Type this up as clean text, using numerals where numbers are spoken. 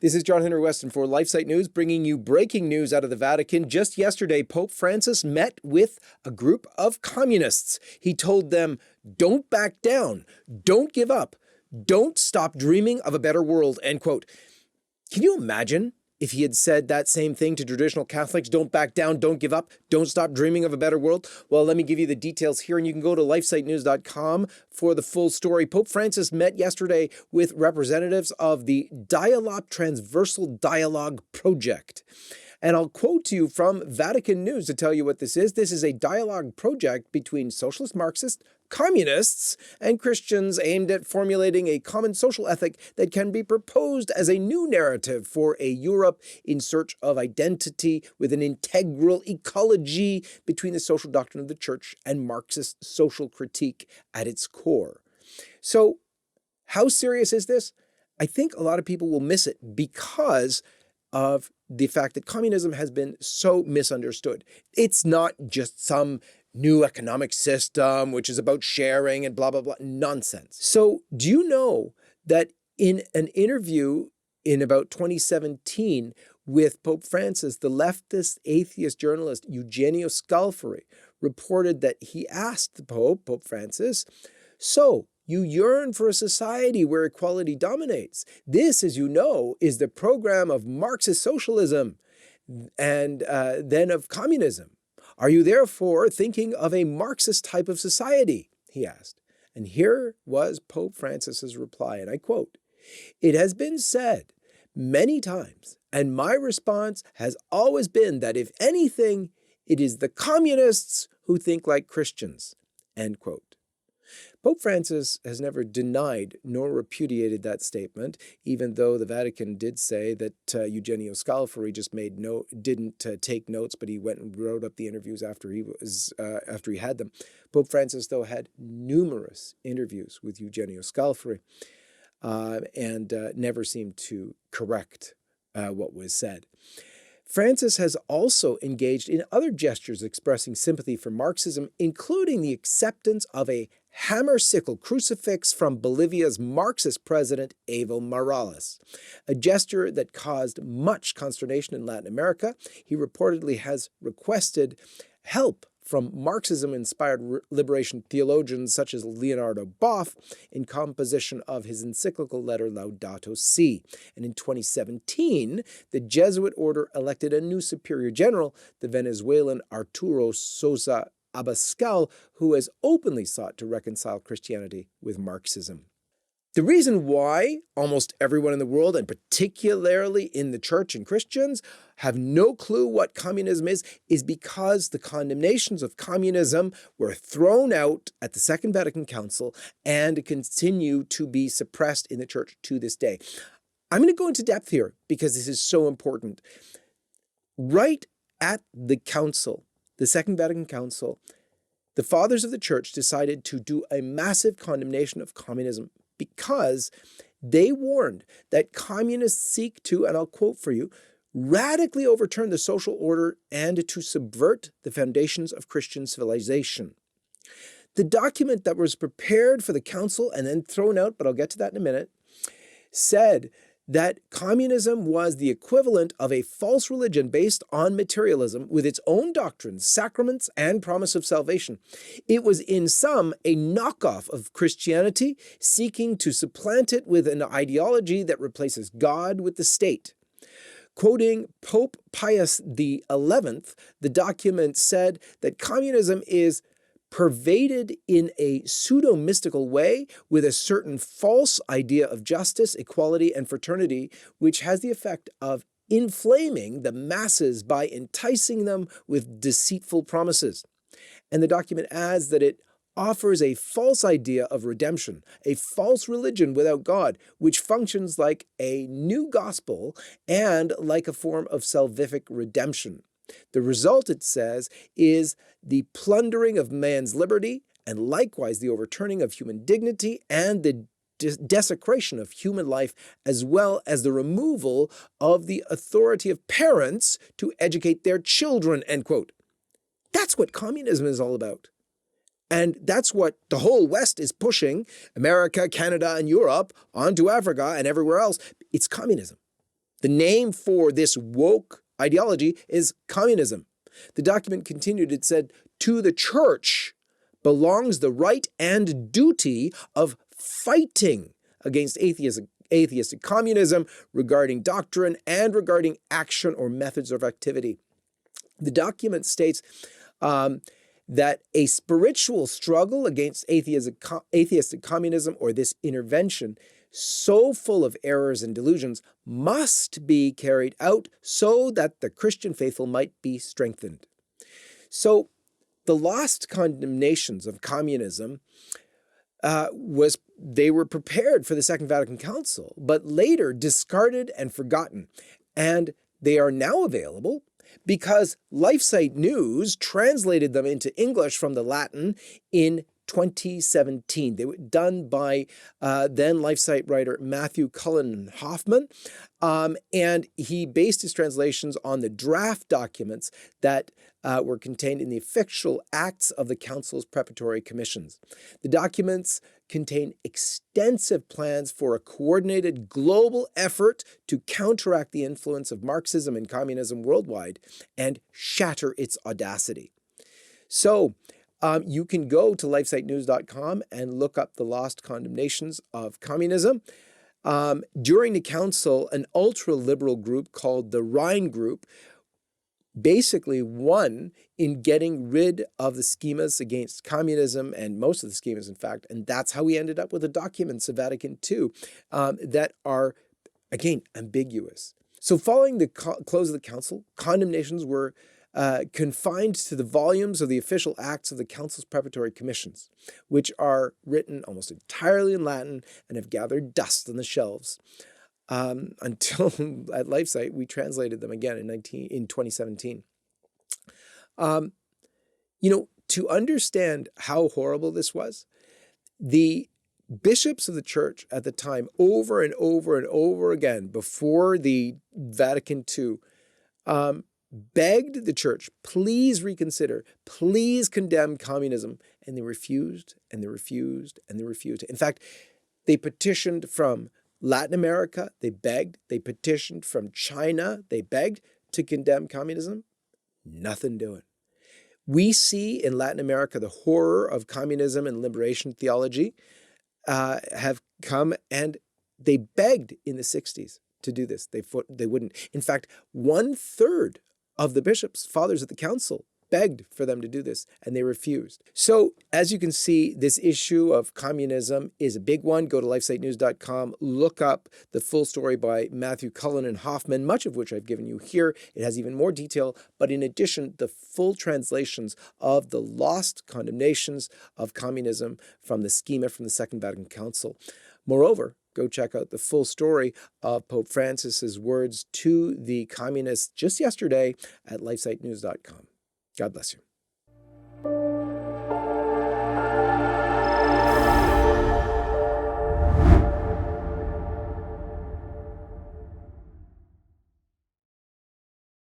This is John Henry Weston for LifeSite News, bringing you breaking news out of the Vatican. Just yesterday, Pope Francis met with a group of communists. He told them, don't back down, don't give up, don't stop dreaming of a better world, end quote. Can you imagine if he had said that same thing to traditional Catholics? Don't back down, don't give up, don't stop dreaming of a better world. Well, let me give you the details here, and you can go to lifesitenews.com for the full story. Pope Francis met yesterday with representatives of the Dialop Transversal Dialogue Project. And I'll quote to you from Vatican News to tell you what this is. This is a dialogue project between socialist Marxists, communists, and Christians aimed at formulating a common social ethic that can be proposed as a new narrative for a Europe in search of identity with an integral ecology between the social doctrine of the Church and Marxist social critique at its core. So, how serious is this? I think a lot of people will miss it because of the fact that communism has been so misunderstood. It's not just some new economic system, which is about sharing and blah, blah, blah, nonsense. So do you know that in an interview in about 2017 with Pope Francis, the leftist atheist journalist Eugenio Scalfari reported that he asked the Pope Francis, so you yearn for a society where equality dominates. This, as you know, is the program of Marxist socialism and then of communism. Are you therefore thinking of a Marxist type of society? He asked. And here was Pope Francis's reply, and I quote, "It has been said many times, and my response has always been that if anything, it is the communists who think like Christians," end quote. Pope Francis has never denied nor repudiated that statement, even though the Vatican did say that Eugenio Scalfari just didn't take notes, but he went and wrote up the interviews after he had them. Pope Francis, though, had numerous interviews with Eugenio Scalfari and never seemed to correct what was said. Francis has also engaged in other gestures expressing sympathy for Marxism, including the acceptance of a hammer-sickle crucifix from Bolivia's Marxist president, Evo Morales, a gesture that caused much consternation in Latin America. He reportedly has requested help from Marxism-inspired liberation theologians such as Leonardo Boff in composition of his encyclical letter Laudato Si. And in 2017, the Jesuit order elected a new superior general, the Venezuelan Arturo Sosa Abascal, who has openly sought to reconcile Christianity with Marxism. The reason why almost everyone in the world, and particularly in the church and Christians, have no clue what communism is because the condemnations of communism were thrown out at the Second Vatican Council and continue to be suppressed in the church to this day. I'm going to go into depth here because this is so important. Right at the council, the Second Vatican Council, the fathers of the church decided to do a massive condemnation of communism because they warned that communists seek to, and I'll quote for you, radically overturn the social order and to subvert the foundations of Christian civilization. The document that was prepared for the council and then thrown out, but I'll get to that in a minute, said that communism was the equivalent of a false religion based on materialism with its own doctrines, sacraments, and promise of salvation. It was in sum a knockoff of Christianity, seeking to supplant it with an ideology that replaces God with the state. Quoting Pope Pius XI, the document said that communism is pervaded in a pseudo-mystical way with a certain false idea of justice, equality, and fraternity, which has the effect of inflaming the masses by enticing them with deceitful promises. And the document adds that it offers a false idea of redemption, a false religion without God, which functions like a new gospel and like a form of salvific redemption. The result, it says, is the plundering of man's liberty and likewise the overturning of human dignity and the desecration of human life, as well as the removal of the authority of parents to educate their children, end quote. That's what communism is all about. And that's what the whole West is pushing, America, Canada, and Europe, onto Africa and everywhere else. It's communism. The name for this woke ideology is communism. The document continued, it said, to the church belongs the right and duty of fighting against atheistic communism regarding doctrine and regarding action or methods of activity. The document states that a spiritual struggle against atheistic communism or this intervention so full of errors and delusions must be carried out so that the Christian faithful might be strengthened. So the lost condemnations of communism they were prepared for the Second Vatican Council, but later discarded and forgotten. And they are now available because LifeSite News translated them into English from the Latin in 2017. They were done by then LifeSite writer Matthew Cullen Hoffman, and he based his translations on the draft documents that were contained in the official acts of the Council's preparatory commissions. The documents contain extensive plans for a coordinated global effort to counteract the influence of Marxism and communism worldwide and shatter its audacity. So, you can go to lifesitenews.com and look up the lost condemnations of communism. During the council, an ultra-liberal group called the Rhine Group basically won in getting rid of the schemas against communism, and most of the schemas, in fact, and that's how we ended up with the documents of Vatican II that are, again, ambiguous. So following the close of the council, condemnations were confined to the volumes of the official acts of the Council's preparatory commissions, which are written almost entirely in Latin and have gathered dust on the shelves. Until at LifeSite, we translated them again in 2017. To understand how horrible this was, the bishops of the church at the time, over and over and over again, before the Vatican II, begged the church, please reconsider, please condemn communism. And they refused, and they refused, and they refused. In fact, they petitioned from Latin America, they begged. They petitioned from China, they begged to condemn communism. Nothing doing. We see in Latin America the horror of communism and liberation theology have come, and they begged in the 60s to do this. They wouldn't. In fact, 1/3 of the bishops, fathers of the council, begged for them to do this, and they refused. So, as you can see, this issue of communism is a big one. Go to lifesitenews.com, look up the full story by Matthew Cullen and Hoffman, much of which I've given you here. It has even more detail, but in addition, the full translations of the lost condemnations of communism from the schema from the Second Vatican Council. Moreover, go check out the full story of Pope Francis's words to the communists just yesterday at lifesitenews.com. God bless you.